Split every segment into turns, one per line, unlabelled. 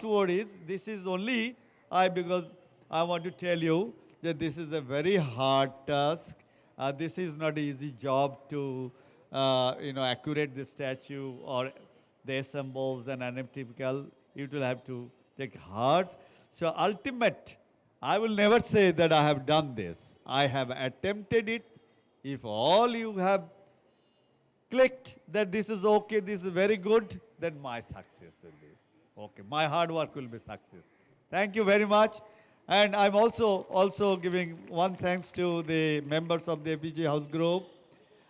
last word is, this is only because I want to tell you that this is a very hard task. This is not an easy job to, accurate the statue or the symbols and typical. You will have to take hard. So ultimate, I will never say that I have done this. I have attempted it. If all you have clicked that this is okay, this is very good, then my success will be okay. My hard work will be success. Thank you very much. And I'm also giving one thanks to the members of the Apeejay House Group,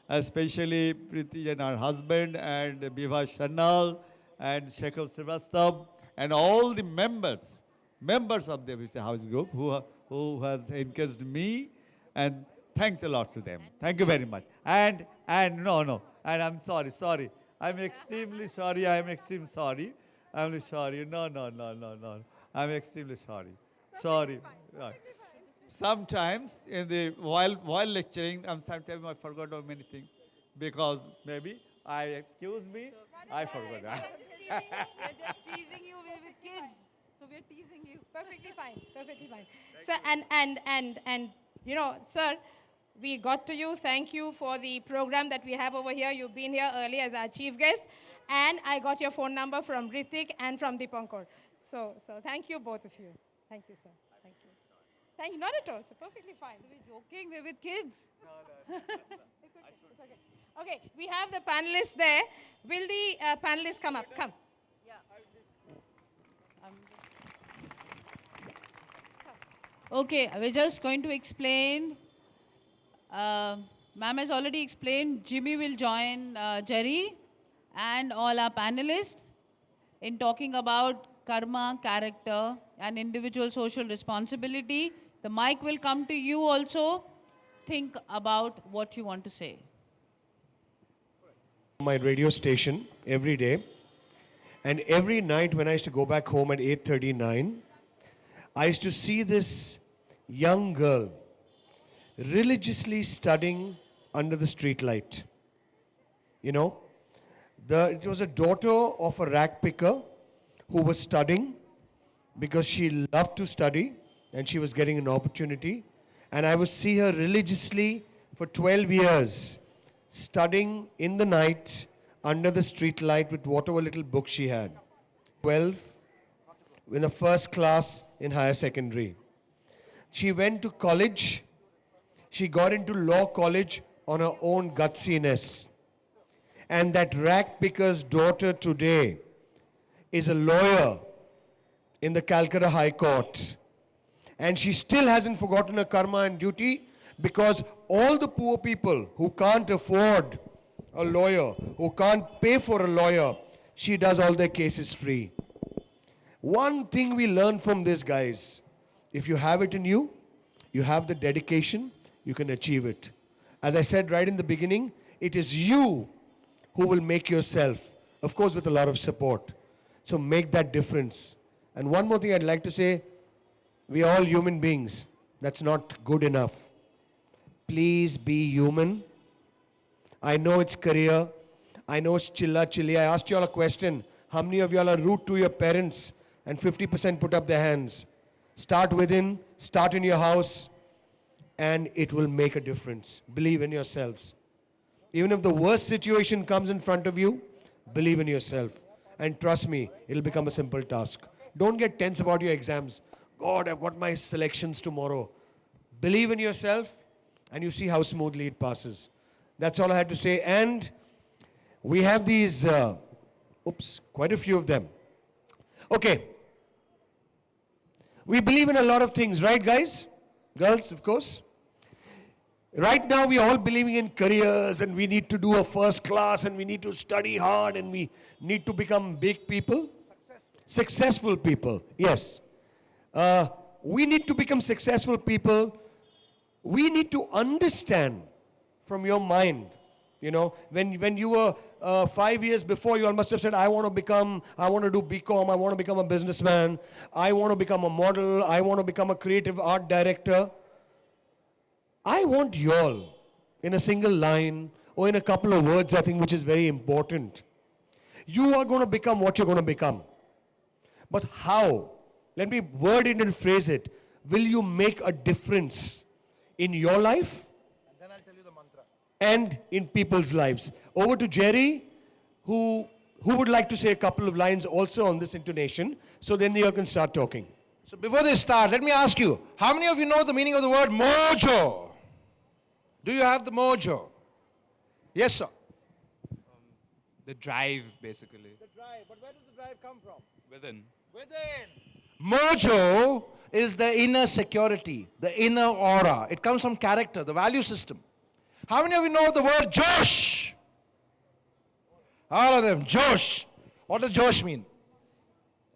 especially Preeti and her husband, and Biva Shanal, and Shekhar Srivastav, and all the members of the Apeejay House Group who has encouraged me, and thanks a lot to them. Thank you very much. And no, and I'm sorry. I'm extremely sorry. I'm sorry. No. I'm extremely sorry. Sorry. Right. Sometimes while lecturing, sometimes I forgot of many things because maybe excuse me, I forgot that.
We're just teasing you. We're with kids, so we're teasing you. Perfectly fine. Sir, and sir, we got to you. Thank you for the program that we have over here. You've been here early as our chief guest, and I got your phone number from Ritik and from Dipankar. So thank you both of you. Thank you, sir. Thank you. Not at all, sir. Perfectly fine.
So we're joking. We're with kids.
No. It's okay. Okay, we have the panelists there. Will the panelists come up? Come.
Yeah. Okay, we're just going to explain. Ma'am has already explained. Jimmy will join Jerry and all our panelists in talking about karma, character, and individual social responsibility. The mic will come to you also. Think about what you want to say.
My radio station every day, and every night when I used to go back home at 8:39, I used to see this young girl religiously studying under the street light. It was a daughter of a rag picker who was studying because she loved to study and she was getting an opportunity. And I would see her religiously for 12 years studying in the night under the street light with whatever little book she had. 12 in the first class in higher secondary. She went to college. She got into law college on her own gutsiness. And that rag picker's daughter today is a lawyer in the Calcutta High Court. And she still hasn't forgotten her karma and duty, because all the poor people who can't afford a lawyer, who can't pay for a lawyer, she does all their cases free. One thing we learn from this, guys, if you have it in you, you have the dedication, you can achieve it. As I said right in the beginning, it is you who will make yourself, of course with a lot of support. So make that difference. And one more thing I'd like to say, we are all human beings. That's not good enough. Please be human. I know it's career. I know it's chilla. I asked you all a question. How many of you all are rude to your parents? And 50% put up their hands. Start within, start in your house, and it will make a difference. Believe in yourselves. Even if the worst situation comes in front of you, believe in yourself. And trust me, it'll become a simple task. Don't get tense about your exams. God, I've got my selections tomorrow. Believe in yourself, and you see how smoothly it passes. That's all I had to say. And we have these, quite a few of them. Okay. We believe in a lot of things, right, guys? Girls, of course. Right now, we are all believing in careers, and we need to do a first class, and we need to study hard, and we need to become big people. Successful people, yes. We need to become successful people. We need to understand from your mind. When you were 5 years before, you all must have said, I want to do BCom, I want to become a businessman, I want to become a model, I want to become a creative art director. I want you all, in a single line, or in a couple of words, I think, which is very important. You are going to become what you're going to become. But how? Let me word it and phrase it. Will you make a difference in your life? And then I'll tell you the mantra. And in people's lives. Over to Jerry, who would like to say a couple of lines also on this intonation, so then you can start talking.
So before they start, let me ask you, how many of you know the meaning of the word mojo? Do you have the mojo? Yes, sir.
The drive, basically.
The drive, but where does the drive come from?
Within.
Mojo is the inner security, the inner aura. It comes from character, the value system. How many of you know the word Josh? All of them, Josh. What does Josh mean?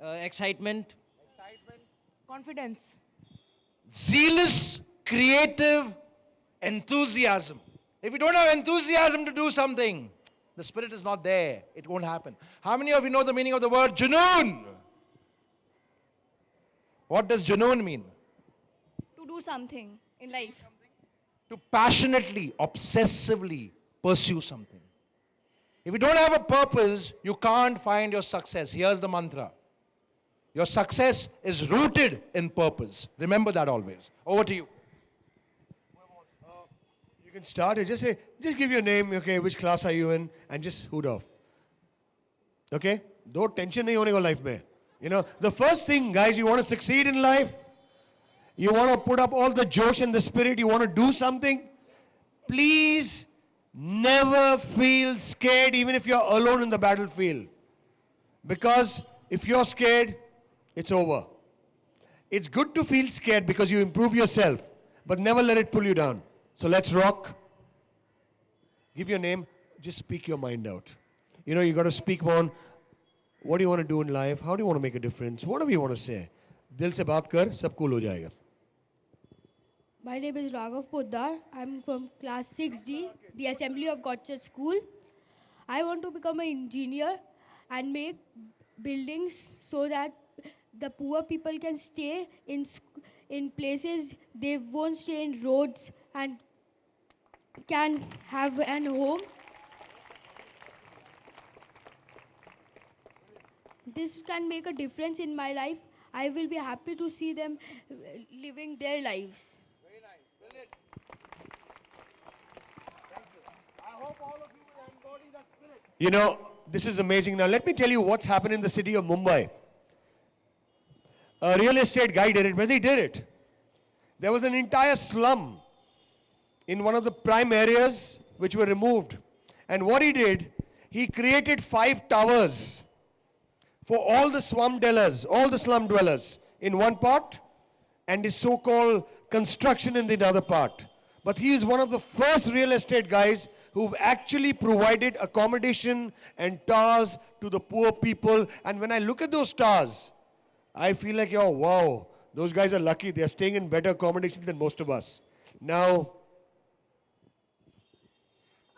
Excitement.
Confidence.
Zealous, creative, enthusiasm. If you don't have enthusiasm to do something, the spirit is not there. It won't happen. How many of you know the meaning of the word Junoon? What does Junoon mean?
To do something in life.
To passionately, obsessively pursue something. If you don't have a purpose, you can't find your success. Here's the mantra. Your success is rooted in purpose. Remember that always. Over to you.
You can start it. Just give your name, okay, which class are you in, and just hoot off. Okay? Don't tension nahi hone ko life mein. You know, the first thing, guys, you want to succeed in life, you want to put up all the josh and the spirit, you want to do something, please never feel scared even if you're alone in the battlefield. Because if you're scared, it's over. It's good to feel scared because you improve yourself, but never let it pull you down. So let's rock. Give your name, just speak your mind out. You know, you got to speak on what do you want to do in life, how do you want to make a difference, whatever you want to say. Dil se baat kar, sab cool ho jayega.
My name is Raghav Poddar. I'm from class 6D, the Assembly of God Church School. I want to become an engineer and make buildings so that the poor people can stay in places, they won't stay in roads and can have an home. This can make a difference in my life. I will be happy to see them living their lives.
Very nice. Brilliant. Thank you. I hope all of you will embody that spirit.
You know, this is amazing. Now let me tell you what's happened in the city of Mumbai. A real estate guy did it, but he did it. There was an entire slum in one of the prime areas which were removed. And what he did, he created 5 towers for all the slum dwellers in one part, and his so-called construction in the other part. But he is one of the first real estate guys who've actually provided accommodation and towers to the poor people. And when I look at those towers, I feel like, oh, wow, those guys are lucky. They're staying in better accommodation than most of us. Now,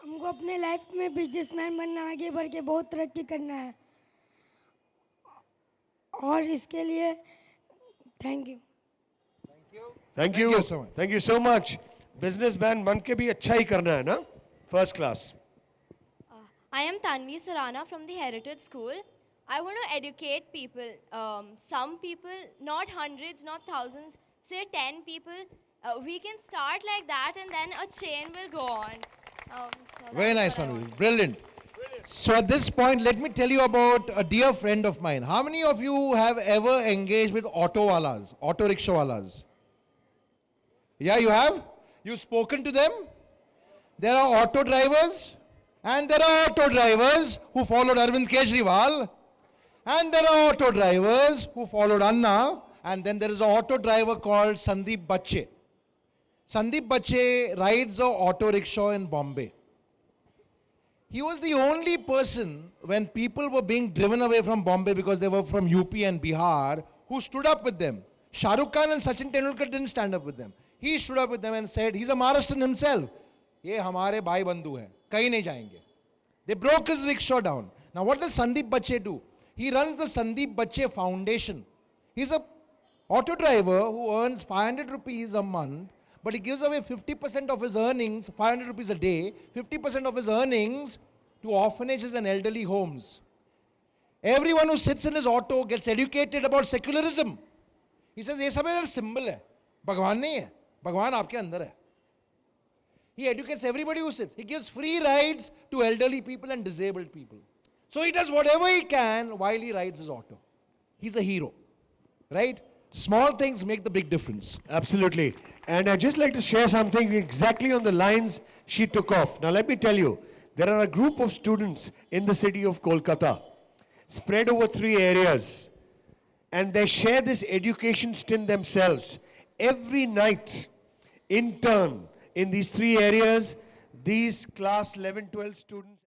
हमको अपने life में businessman बनना, आगे बढ़ के बहुत तरक्की करना है और इसके लिए thank you
thank you so much. Thank you so much. Businessman बन के भी अच्छा ही करना है ना? First class.
I am Tanvi Sarana from the Heritage School. I want to educate people. Some people, not hundreds, not thousands, say 10 people. We can start like that and then a chain will go on.
Very nice, Tanvi. Brilliant. So at this point, let me tell you about a dear friend of mine. How many of you have ever engaged with auto rickshaw walas? Yeah, you have? You've spoken to them? There are auto drivers, and there are auto drivers who followed Arvind Kejriwal, and there are auto drivers who followed Anna, and then there is an auto driver called Sandeep Bachche. Sandeep Bachche rides an auto rickshaw in Bombay. He was the only person when people were being driven away from Bombay because they were from UP and Bihar who stood up with them. Shah Rukh Khan and Sachin Tendulkar didn't stand up with them. He stood up with them and said, he's a Maharashtrian himself. ये हमारे भाई बंधु हैं, कहीं नहीं जाएंगे. They broke his rickshaw down. Now what does Sandeep Bachche do? He runs the Sandeep Bachche Foundation. He's a auto driver who earns 500 rupees a month, but he gives away 50% of his earnings, 500 rupees a day, 50% of his earnings to orphanages and elderly homes. Everyone who sits in his auto gets educated about secularism. He says, ये सब एक symbol है. भगवान नहीं है. भगवान आपके अंदर है. He educates everybody who sits. He gives free rides to elderly people and disabled people. So he does whatever he can while he rides his auto. He's a hero. Right? Small things make the big difference.
Absolutely. And I'd just like to share something exactly on the lines she took off. Now, let me tell you, there are a group of students in the city of Kolkata, spread over 3 areas, and they share this education stint themselves. Every night, in turn, in these 3 areas, these class 11, 12 students